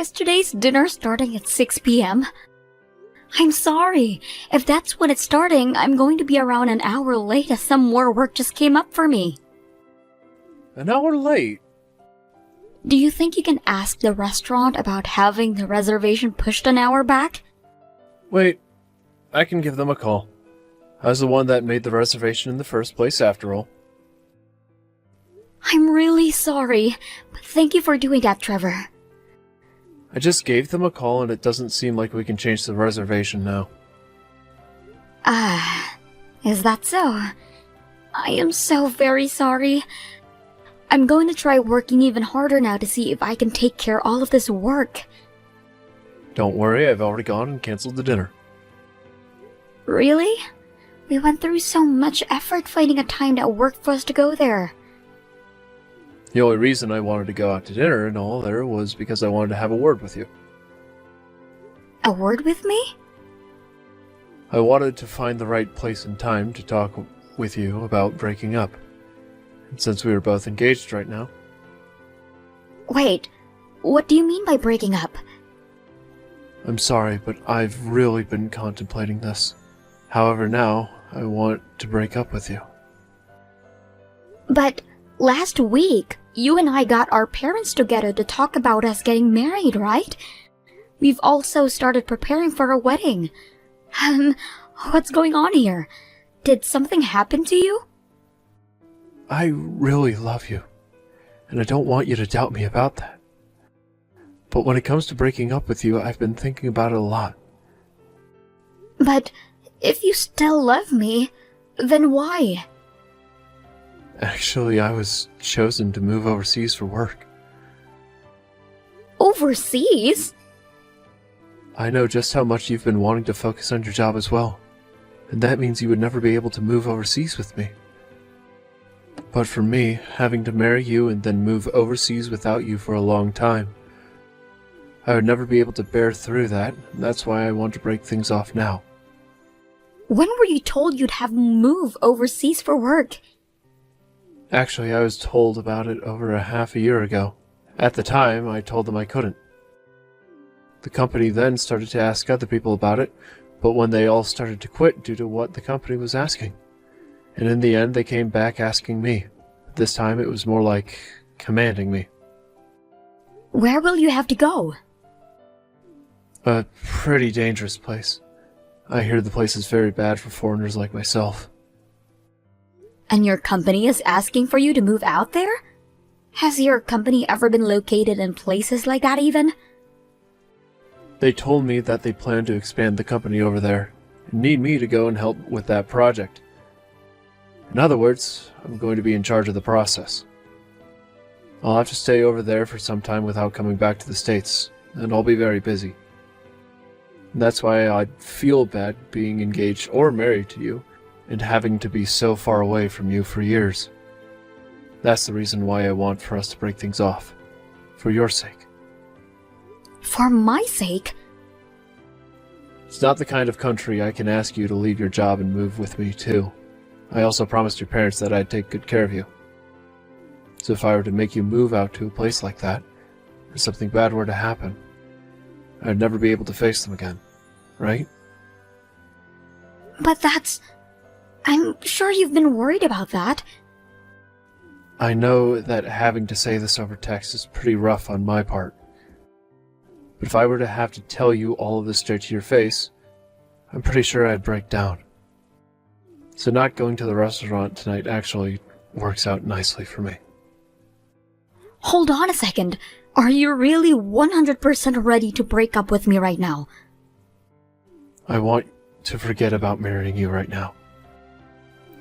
Is today's dinner starting at 6 p.m.? I'm sorry. If that's when it's starting, I'm going to be around an hour late as some more work just came up for me. An hour late? Do you think you can ask the restaurant about having the reservation pushed an hour back? Wait, I can give them a call. I was the one that made the reservation in the first place, after all. I'm really sorry, but thank you for doing that, Trevor. I just gave them a call and it doesn't seem like we can change the reservation now. Is that so? I am so very sorry. I'm going to try working even harder now to see if I can take care of all of this work. Don't worry, I've already gone and canceled the dinner. Really? We went through so much effort finding a time that worked for us to go there. The only reason I wanted to go out to dinner and all there was because I wanted to have a word with you. A word with me? I wanted to find the right place and time to talk with you about breaking up. And since we were both engaged right now... Wait, what do you mean by breaking up? I'm sorry, but I've really been contemplating this. However, now, I want to break up with you. But last week, you and I got our parents together to talk about us getting married, right? We've also started preparing for a wedding. What's going on here? Did something happen to you? I really love you, and I don't want you to doubt me about that. But when it comes to breaking up with you, I've been thinking about it a lot. But if you still love me, then why? Actually, I was chosen to move overseas for work. Overseas? I know just how much you've been wanting to focus on your job as well, and that means you would never be able to move overseas with me. But for me, having to marry you and then move overseas without you for a long time, I would never be able to bear through that, and that's why I want to break things off now. When were you told you'd have move overseas for work? Actually, I was told about it over a half a year ago. At the time, I told them I couldn't. The company then started to ask other people about it, but when they all started to quit due to what the company was asking. And in the end, they came back asking me. This time, it was more like commanding me. Where will you have to go? A pretty dangerous place. I hear the place is very bad for foreigners like myself. And your company is asking for you to move out there? Has your company ever been located in places like that even? They told me that they plan to expand the company over there and need me to go and help with that project. In other words, I'm going to be in charge of the process. I'll have to stay over there for some time without coming back to the States, and I'll be very busy. And that's why I'd feel bad being engaged or married to you, and having to be so far away from you for years. That's the reason why I want for us to break things off. For your sake. For my sake? It's not the kind of country I can ask you to leave your job and move with me too. I also promised your parents that I'd take good care of you. So if I were to make you move out to a place like that, or something bad were to happen, I'd never be able to face them again, right? But I'm sure you've been worried about that. I know that having to say this over text is pretty rough on my part. But if I were to have to tell you all of this straight to your face, I'm pretty sure I'd break down. So not going to the restaurant tonight actually works out nicely for me. Hold on a second. Are you really 100% ready to break up with me right now? I want to forget about marrying you right now.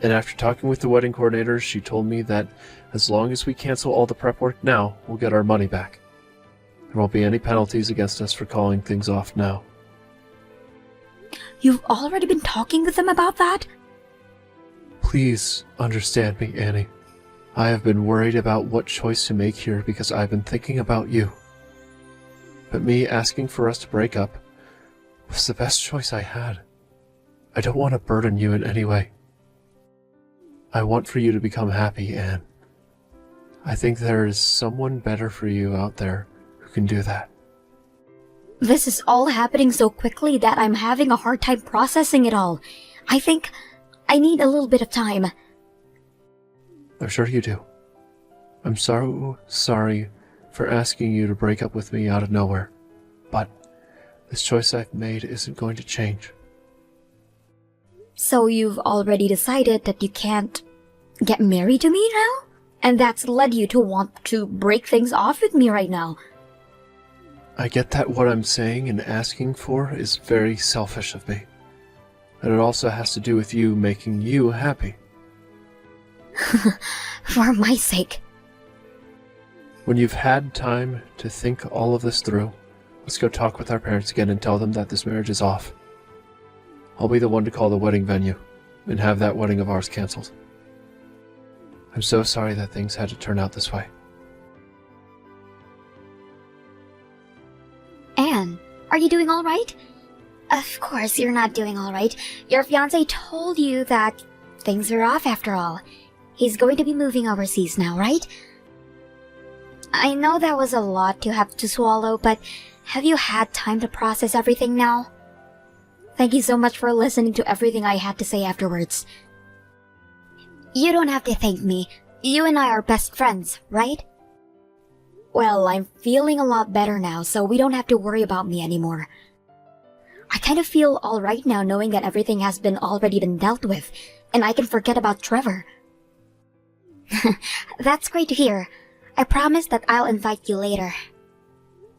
And after talking with the wedding coordinator, she told me that as long as we cancel all the prep work now, we'll get our money back. There won't be any penalties against us for calling things off now. You've already been talking with them about that? Please understand me, Annie. I have been worried about what choice to make here because I've been thinking about you. But me asking for us to break up was the best choice I had. I don't want to burden you in any way. I want for you to become happy, Anne. I think there is someone better for you out there who can do that. This is all happening so quickly that I'm having a hard time processing it all. I think I need a little bit of time. I'm sure you do. I'm so sorry for asking you to break up with me out of nowhere, but this choice I've made isn't going to change. So you've already decided that you can't get married to me now? And that's led you to want to break things off with me right now. I get that what I'm saying and asking for is very selfish of me. And it also has to do with you making you happy. For my sake. When you've had time to think all of this through, let's go talk with our parents again and tell them that this marriage is off. I'll be the one to call the wedding venue and have that wedding of ours canceled. I'm so sorry that things had to turn out this way. Anne, are you doing all right? Of course you're not doing all right. Your fiancé told you that things are off after all. He's going to be moving overseas now, right? I know that was a lot to have to swallow, but have you had time to process everything now? Thank you so much for listening to everything I had to say afterwards. You don't have to thank me. You and I are best friends, right? Well, I'm feeling a lot better now, so we don't have to worry about me anymore. I kind of feel alright now knowing that everything has already been dealt with, and I can forget about Trevor. That's great to hear. I promise that I'll invite you later.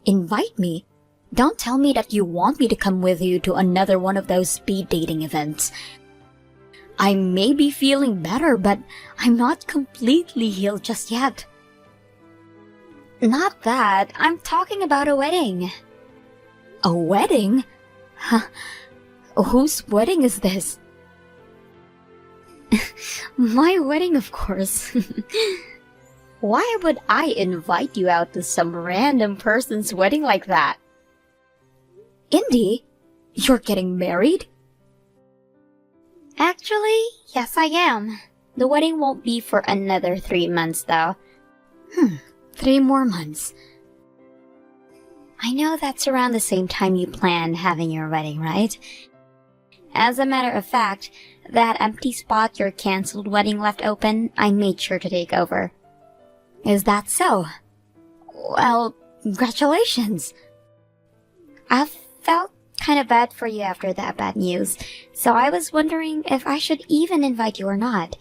Invite me? Don't tell me that you want me to come with you to another one of those speed dating events. I may be feeling better, but I'm not completely healed just yet. Not that. I'm talking about a wedding. A wedding? Huh. Whose wedding is this? My wedding, of course. Why would I invite you out to some random person's wedding like that? Indy, you're getting married? Actually, yes I am. The wedding won't be for another 3 months though. 3 more months. I know that's around the same time you plan having your wedding, right? As a matter of fact, that empty spot your cancelled wedding left open, I made sure to take over. Is that so? Well, congratulations. I felt kind of bad for you after that bad news, so I was wondering if I should even invite you or not.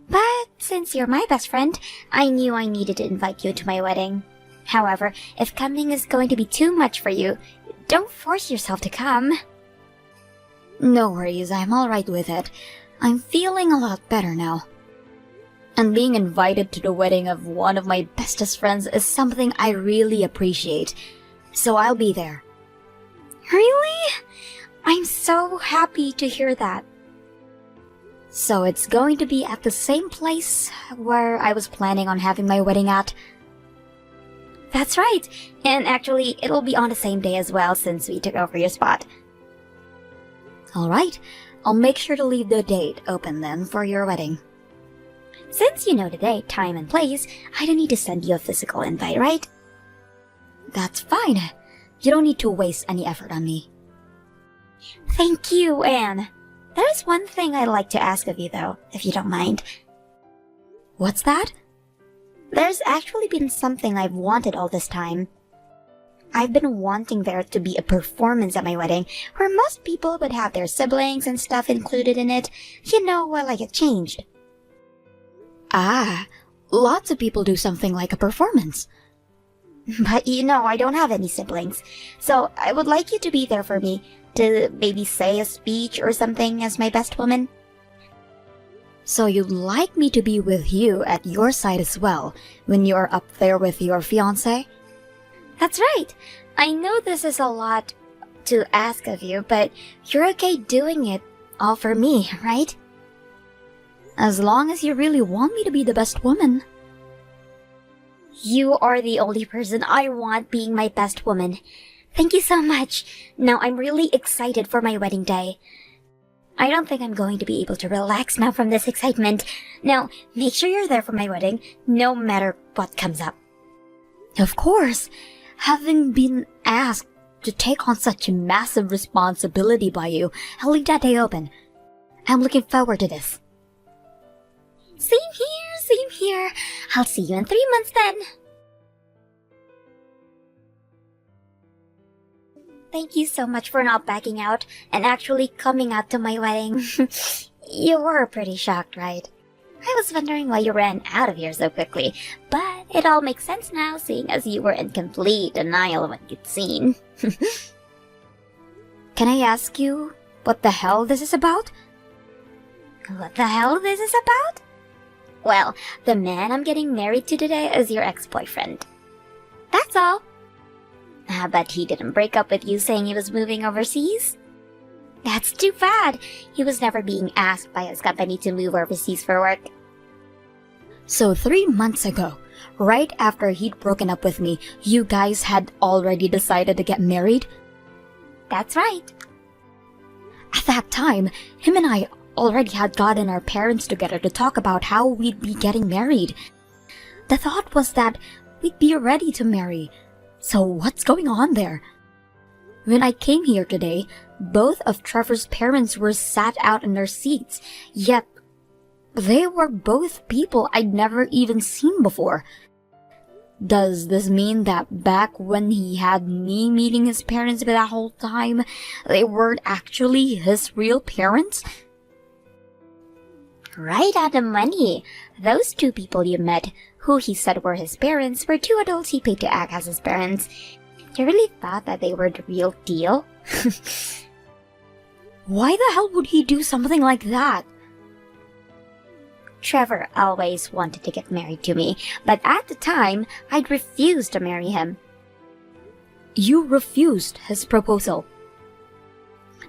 But since you're my best friend, I knew I needed to invite you to my wedding. However, if coming is going to be too much for you, don't force yourself to come. No worries, I'm alright with it. I'm feeling a lot better now. And being invited to the wedding of one of my bestest friends is something I really appreciate. So I'll be there. Really? I'm so happy to hear that. So it's going to be at the same place where I was planning on having my wedding at? That's right. And actually, it'll be on the same day as well since we took over your spot. Alright, I'll make sure to leave the date open then for your wedding. Since you know the date, time, and place, I don't need to send you a physical invite, right? That's fine. You don't need to waste any effort on me. Thank you, Anne. There's one thing I'd like to ask of you, though, if you don't mind. What's that? There's actually been something I've wanted all this time. I've been wanting there to be a performance at my wedding, where most people would have their siblings and stuff included in it, you know, while I get changed. Ah, lots of people do something like a performance. But you know, I don't have any siblings, so I would like you to be there for me, to maybe say a speech or something as my best woman. So you'd like me to be with you at your side as well, when you're up there with your fiancé? That's right. I know this is a lot to ask of you, but you're okay doing it all for me, right? As long as you really want me to be the best woman. You are the only person I want being my best woman. Thank you so much. Now I'm really excited for my wedding day. I don't think I'm going to be able to relax now from this excitement. Now, make sure you're there for my wedding, no matter what comes up. Of course. Having been asked to take on such a massive responsibility by you. I'll leave that day open. I'm looking forward to this. Same here, same here. I'll see you in 3 months then. Thank you so much for not backing out and actually coming out to my wedding. You were pretty shocked, right? I was wondering why you ran out of here so quickly, but it all makes sense now, seeing as you were in complete denial of what you'd seen. Can I ask you what the hell this is about? What the hell this is about? Well, the man I'm getting married to today is your ex-boyfriend. That's all. But he didn't break up with you saying he was moving overseas? That's too bad. He was never being asked by his company to move overseas for work. So 3 months ago, right after he'd broken up with me, you guys had already decided to get married? That's right. At that time, him and I already had gotten our parents together to talk about how we'd be getting married. The thought was that we'd be ready to marry. So what's going on there? When I came here today, both of Trevor's parents were sat out in their seats, yet they were both people I'd never even seen before. Does this mean that back when he had me meeting his parents for that whole time, they weren't actually his real parents? Right on the money. Those two people you met, who he said were his parents, were two adults he paid to act as his parents. You really thought that they were the real deal? Why the hell would he do something like that? Trevor always wanted to get married to me, but at the time, I'd refused to marry him. You refused his proposal?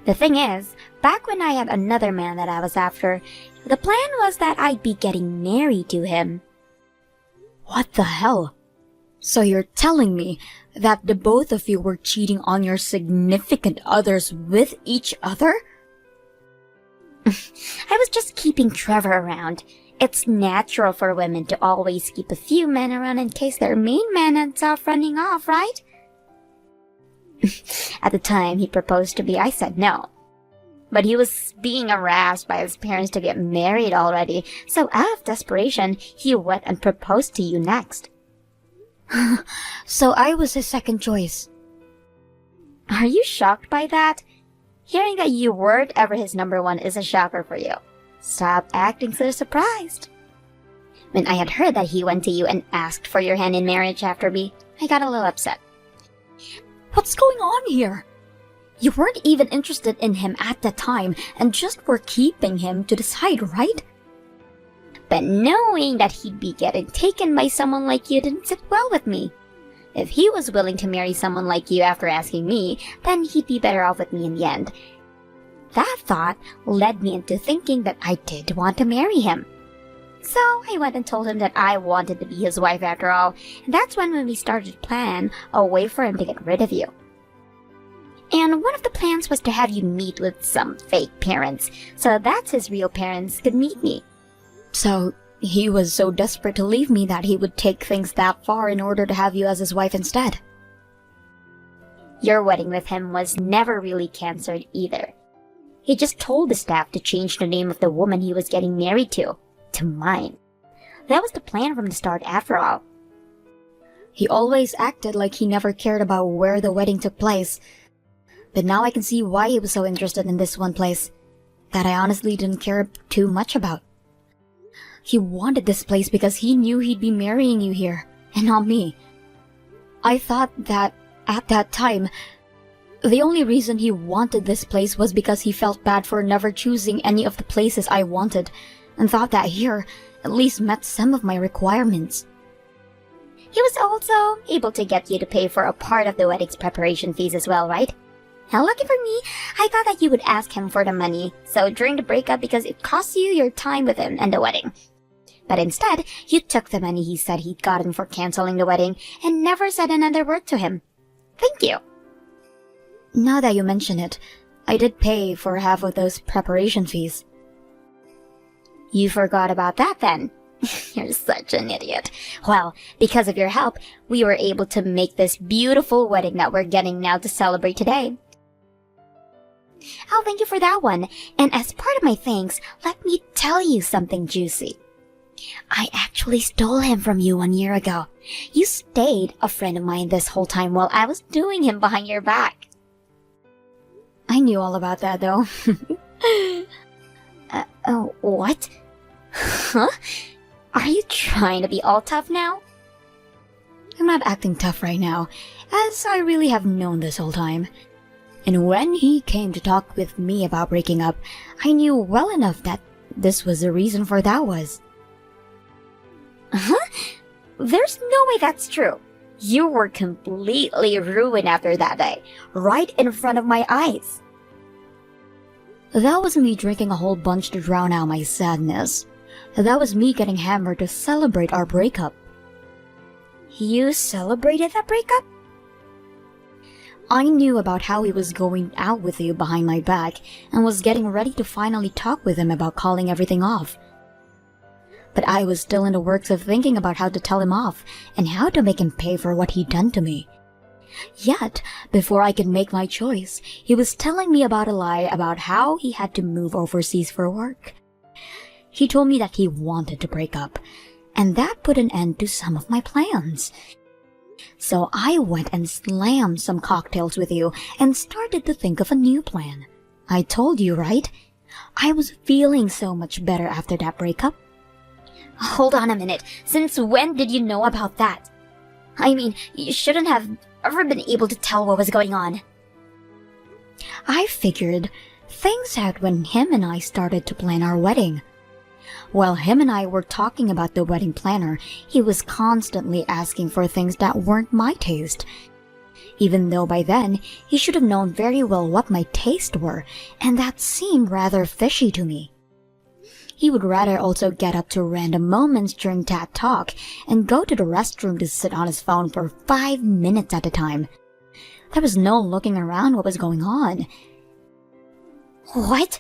The thing is, back when I had another man that I was after, the plan was that I'd be getting married to him. What the hell? So you're telling me that the both of you were cheating on your significant others with each other? I was just keeping Trevor around. It's natural for women to always keep a few men around in case their main man ends up running off, right? At the time he proposed to me, I said no. But he was being harassed by his parents to get married already, so out of desperation, he went and proposed to you next. So I was his second choice. Are you shocked by that? Hearing that you weren't ever his number one is a shocker for you. Stop acting so surprised. When I had heard that he went to you and asked for your hand in marriage after me, I got a little upset. What's going on here? You weren't even interested in him at the time and just were keeping him to the side, right? But knowing that he'd be getting taken by someone like you didn't sit well with me. If he was willing to marry someone like you after asking me, then he'd be better off with me in the end. That thought led me into thinking that I did want to marry him. So I went and told him that I wanted to be his wife after all, and that's when we started to plan a way for him to get rid of you. And one of the plans was to have you meet with some fake parents, so that his real parents could meet me. So he was so desperate to leave me that he would take things that far in order to have you as his wife instead. Your wedding with him was never really cancelled either. He just told the staff to change the name of the woman he was getting married to mine. That was the plan from the start after all. He always acted like he never cared about where the wedding took place. But now I can see why he was so interested in this one place that I honestly didn't care too much about. He wanted this place because he knew he'd be marrying you here, and not me. I thought that, at that time, the only reason he wanted this place was because he felt bad for never choosing any of the places I wanted, and thought that here at least met some of my requirements. He was also able to get you to pay for a part of the wedding's preparation fees as well, right? Now, lucky for me, I thought that you would ask him for the money, so during the breakup because it cost you your time with him and the wedding. But instead, you took the money he said he'd gotten for canceling the wedding and never said another word to him. Thank you. Now that you mention it, I did pay for half of those preparation fees. You forgot about that then. You're such an idiot. Well, because of your help, we were able to make this beautiful wedding that we're getting now to celebrate today. Oh, thank you for that one. And as part of my thanks, let me tell you something juicy. I actually stole him from you 1 year ago. You stayed a friend of mine this whole time while I was doing him behind your back. I knew all about that, though. Oh, what? Huh? Are you trying to be all tough now? I'm not acting tough right now, as I really have known this whole time. And when he came to talk with me about breaking up, I knew well enough that this was the reason for that was. Huh? There's no way that's true. You were completely ruined after that day, right in front of my eyes. That was me drinking a whole bunch to drown out my sadness. That was me getting hammered to celebrate our breakup. You celebrated that breakup? I knew about how he was going out with you behind my back and was getting ready to finally talk with him about calling everything off. But I was still in the works of thinking about how to tell him off and how to make him pay for what he'd done to me. Yet, before I could make my choice, he was telling me about a lie about how he had to move overseas for work. He told me that he wanted to break up, and that put an end to some of my plans. So I went and slammed some cocktails with you and started to think of a new plan. I told you, right? I was feeling so much better after that breakup. Hold on a minute. Since when did you know about that? I mean, you shouldn't have ever been able to tell what was going on. I figured things out when him and I started to plan our wedding. While him and I were talking about the wedding planner, he was constantly asking for things that weren't my taste. Even though by then, he should have known very well what my tastes were, and that seemed rather fishy to me. He would rather also get up to random moments during that talk and go to the restroom to sit on his phone for 5 minutes at a time. There was no looking around what was going on. What?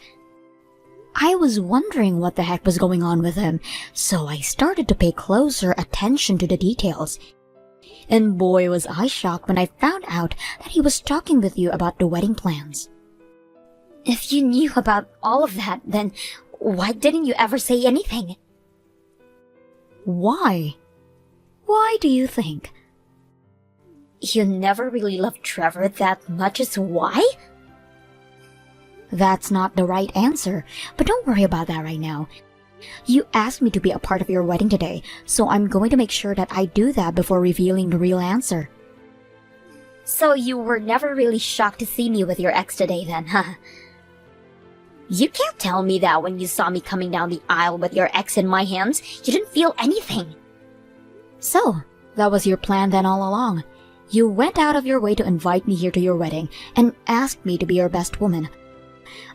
I was wondering what the heck was going on with him, so I started to pay closer attention to the details. And boy was I shocked when I found out that he was talking with you about the wedding plans. If you knew about all of that, then why didn't you ever say anything? Why? Why do you think? You never really loved Trevor that much is why? That's not the right answer, but don't worry about that right now. You asked me to be a part of your wedding today, so I'm going to make sure that I do that before revealing the real answer. So you were never really shocked to see me with your ex today then, huh? You can't tell me that when you saw me coming down the aisle with your ex in my hands, you didn't feel anything. So, that was your plan then all along. You went out of your way to invite me here to your wedding and asked me to be your best woman.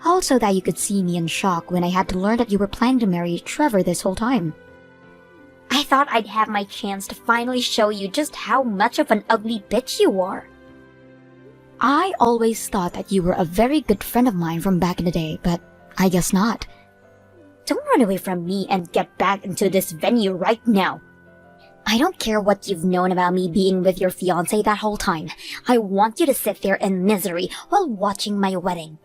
Also that you could see me in shock when I had to learn that you were planning to marry Trevor this whole time. I thought I'd have my chance to finally show you just how much of an ugly bitch you are. I always thought that you were a very good friend of mine from back in the day, but I guess not. Don't run away from me and get back into this venue right now. I don't care what you've known about me being with your fiancé that whole time. I want you to sit there in misery while watching my wedding.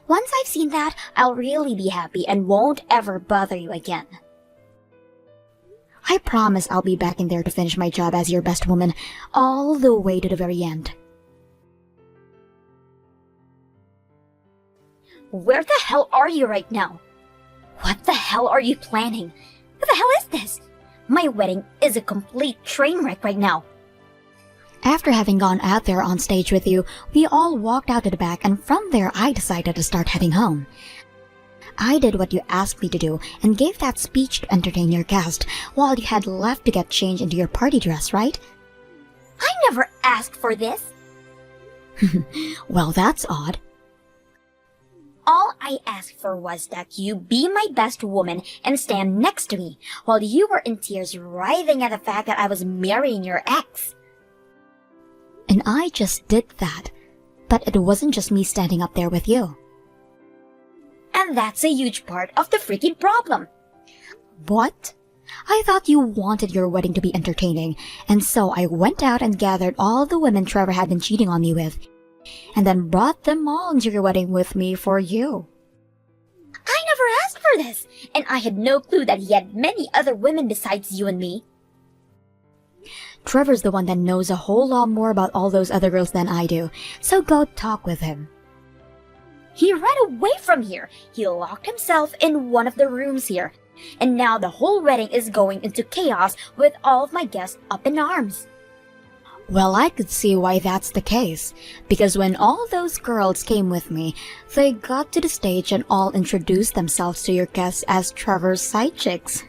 Once I've seen that, I'll really be happy and won't ever bother you again. I promise I'll be back in there to finish my job as your best woman, all the way to the very end. Where the hell are you right now? What the hell are you planning? What the hell is this? My wedding is a complete train wreck right now. After having gone out there on stage with you, we all walked out to the back, and from there I decided to start heading home. I did what you asked me to do and gave that speech to entertain your guest while you had left to get changed into your party dress, right? I never asked for this. Well, that's odd. All I asked for was that you be my best woman and stand next to me while you were in tears writhing at the fact that I was marrying your ex. And I just did that. But it wasn't just me standing up there with you. And that's a huge part of the freaking problem. What? I thought you wanted your wedding to be entertaining, and so I went out and gathered all the women Trevor had been cheating on me with, and then brought them all into your wedding with me for you. I never asked for this, and I had no clue that he had many other women besides you and me. Trevor's the one that knows a whole lot more about all those other girls than I do, so go talk with him. He ran away from here. He locked himself in one of the rooms here. And now the whole wedding is going into chaos with all of my guests up in arms. Well, I could see why that's the case, because when all those girls came with me, they got to the stage and all introduced themselves to your guests as Trevor's side chicks.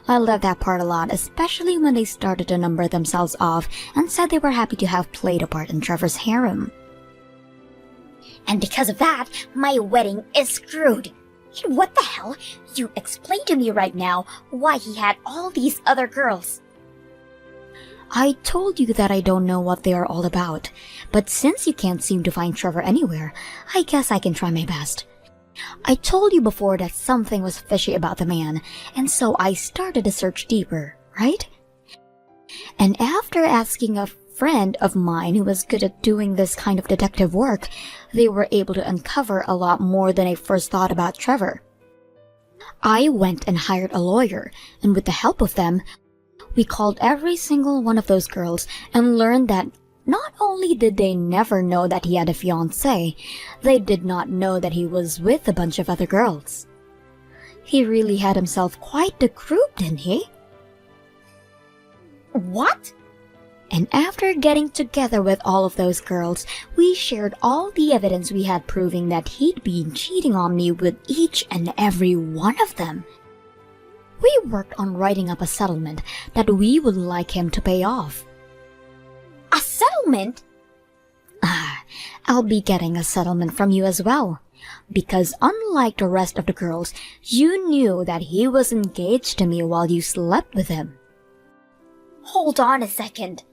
I love that part a lot, especially when they started to number themselves off and said they were happy to have played a part in Trevor's harem. And because of that, my wedding is screwed. What the hell? You explain to me right now why he had all these other girls. I told you that I don't know what they are all about, but since you can't seem to find Trevor anywhere, I guess I can try my best. I told you before that something was fishy about the man, and so I started to search deeper, right? And after asking a friend of mine who was good at doing this kind of detective work, they were able to uncover a lot more than I first thought about Trevor. I went and hired a lawyer, and with the help of them, we called every single one of those girls and learned that not only did they never know that he had a fiancé, they did not know that he was with a bunch of other girls. He really had himself quite the group, didn't he? What? And after getting together with all of those girls, we shared all the evidence we had proving that he'd been cheating on me with each and every one of them. We worked on writing up a settlement that we would like him to pay off. A settlement? I'll be getting a settlement from you as well. Because unlike the rest of the girls, you knew that he was engaged to me while you slept with him. Hold on a second.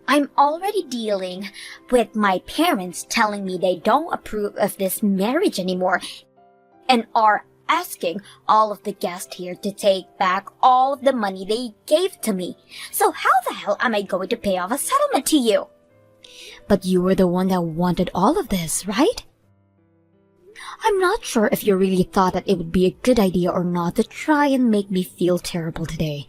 I'm already dealing with my parents telling me they don't approve of this marriage anymore and are asking all of the guests here to take back all of the money they gave to me. So how the hell am I going to pay off a settlement to you? But you were the one that wanted all of this, right? I'm not sure if you really thought that it would be a good idea or not to try and make me feel terrible today.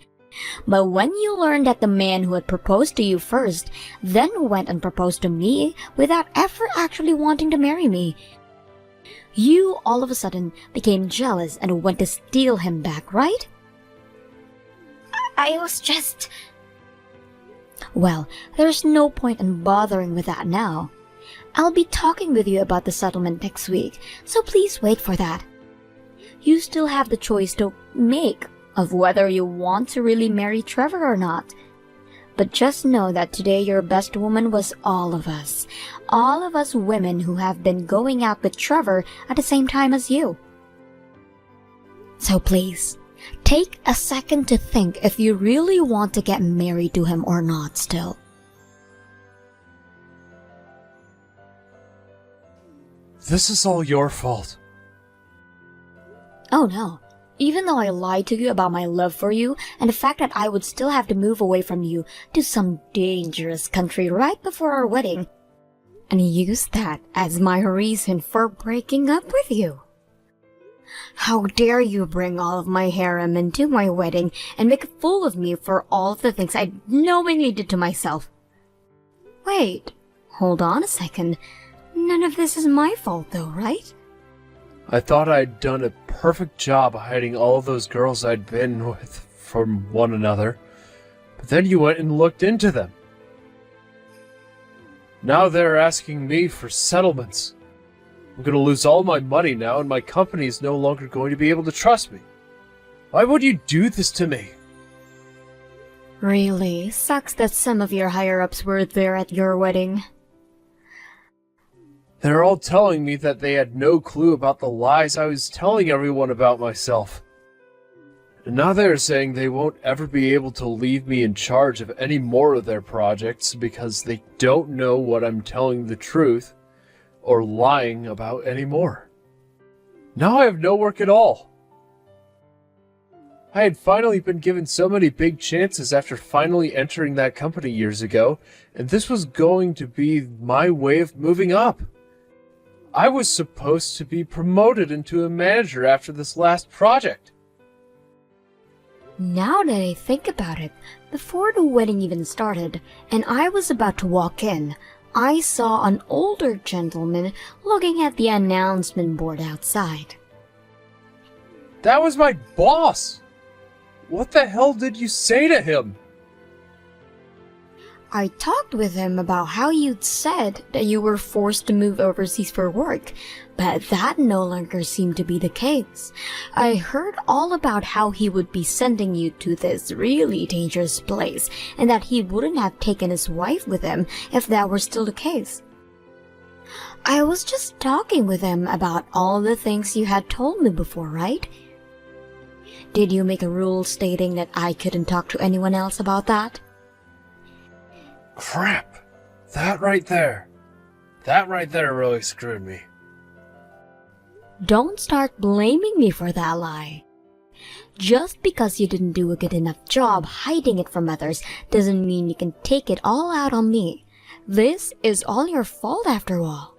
But when you learned that the man who had proposed to you first then went and proposed to me without ever actually wanting to marry me, you all of a sudden became jealous and went to steal him back, right? I was just... Well, there's no point in bothering with that now. I'll be talking with you about the settlement next week, so please wait for that. You still have the choice to make of whether you want to really marry Trevor or not. But just know that today your best woman was all of us women who have been going out with Trevor at the same time as you. So please, take a second to think if you really want to get married to him or not still. This is all your fault. Oh no. Even though I lied to you about my love for you and the fact that I would still have to move away from you to some dangerous country right before our wedding, and use that as my reason for breaking up with you. How dare you bring all of my harem into my wedding and make a fool of me for all of the things I knowingly did to myself. Wait, hold on a second. None of this is my fault though, right? I thought I'd done a perfect job hiding all of those girls I'd been with from one another, but then you went and looked into them. Now they're asking me for settlements. I'm going to lose all my money now, and my company is no longer going to be able to trust me. Why would you do this to me? Really? Sucks that some of your higher-ups were there at your wedding. They're all telling me that they had no clue about the lies I was telling everyone about myself. And now they're saying they won't ever be able to leave me in charge of any more of their projects because they don't know what I'm telling the truth or lying about anymore. Now I have no work at all. I had finally been given so many big chances after finally entering that company years ago, and this was going to be my way of moving up. I was supposed to be promoted into a manager after this last project. Now that I think about it, before the wedding even started, and I was about to walk in, I saw an older gentleman looking at the announcement board outside. That was my boss! What the hell did you say to him? I talked with him about how you'd said that you were forced to move overseas for work, but that no longer seemed to be the case. I heard all about how he would be sending you to this really dangerous place, and that he wouldn't have taken his wife with him if that were still the case. I was just talking with him about all the things you had told me before, right? Did you make a rule stating that I couldn't talk to anyone else about that? Crap. That right there really screwed me. Don't start blaming me for that lie. Just because you didn't do a good enough job hiding it from others doesn't mean you can take it all out on me. This is all your fault after all.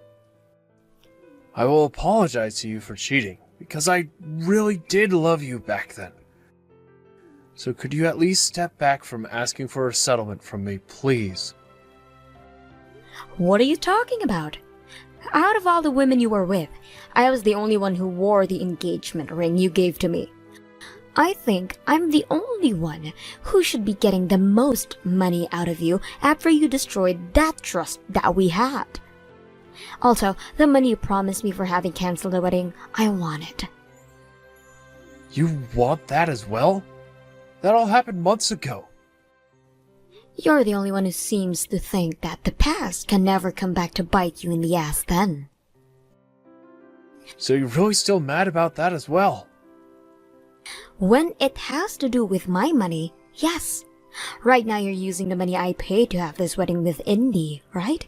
I will apologize to you for cheating, because I really did love you back then. So could you at least step back from asking for a settlement from me, please? What are you talking about? Out of all the women you were with, I was the only one who wore the engagement ring you gave to me. I think I'm the only one who should be getting the most money out of you after you destroyed that trust that we had. Also, the money you promised me for having canceled the wedding, I want it. You want that as well? That all happened months ago. You're the only one who seems to think that the past can never come back to bite you in the ass then. So you're really still mad about that as well? When it has to do with my money, yes. Right now you're using the money I paid to have this wedding with Indy, right?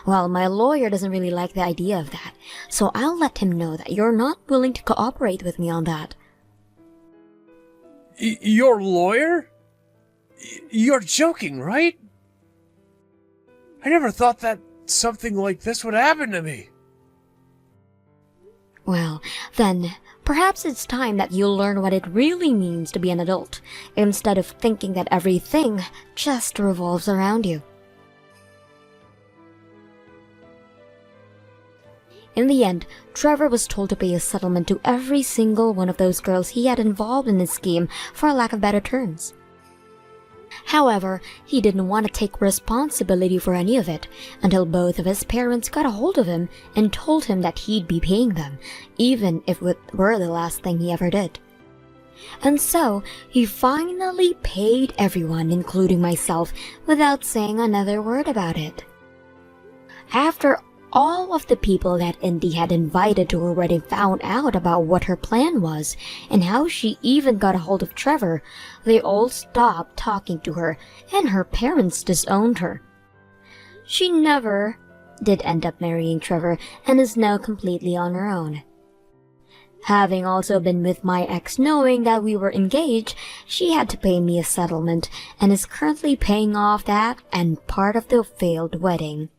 Well, my lawyer doesn't really like the idea of that, so I'll let him know that you're not willing to cooperate with me on that. Your lawyer? You're joking, right? I never thought that something like this would happen to me. Well, then, perhaps it's time that you learn what it really means to be an adult, instead of thinking that everything just revolves around you. In the end, Trevor was told to pay a settlement to every single one of those girls he had involved in his scheme for lack of better terms. However, he didn't want to take responsibility for any of it until both of his parents got a hold of him and told him that he'd be paying them, even if it were the last thing he ever did. And so, he finally paid everyone, including myself, without saying another word about it. After all of the people that Indy had invited to her wedding found out about what her plan was and how she even got a hold of Trevor, they all stopped talking to her and her parents disowned her. She never did end up marrying Trevor and is now completely on her own. Having also been with my ex knowing that we were engaged, she had to pay me a settlement and is currently paying off that and part of the failed wedding.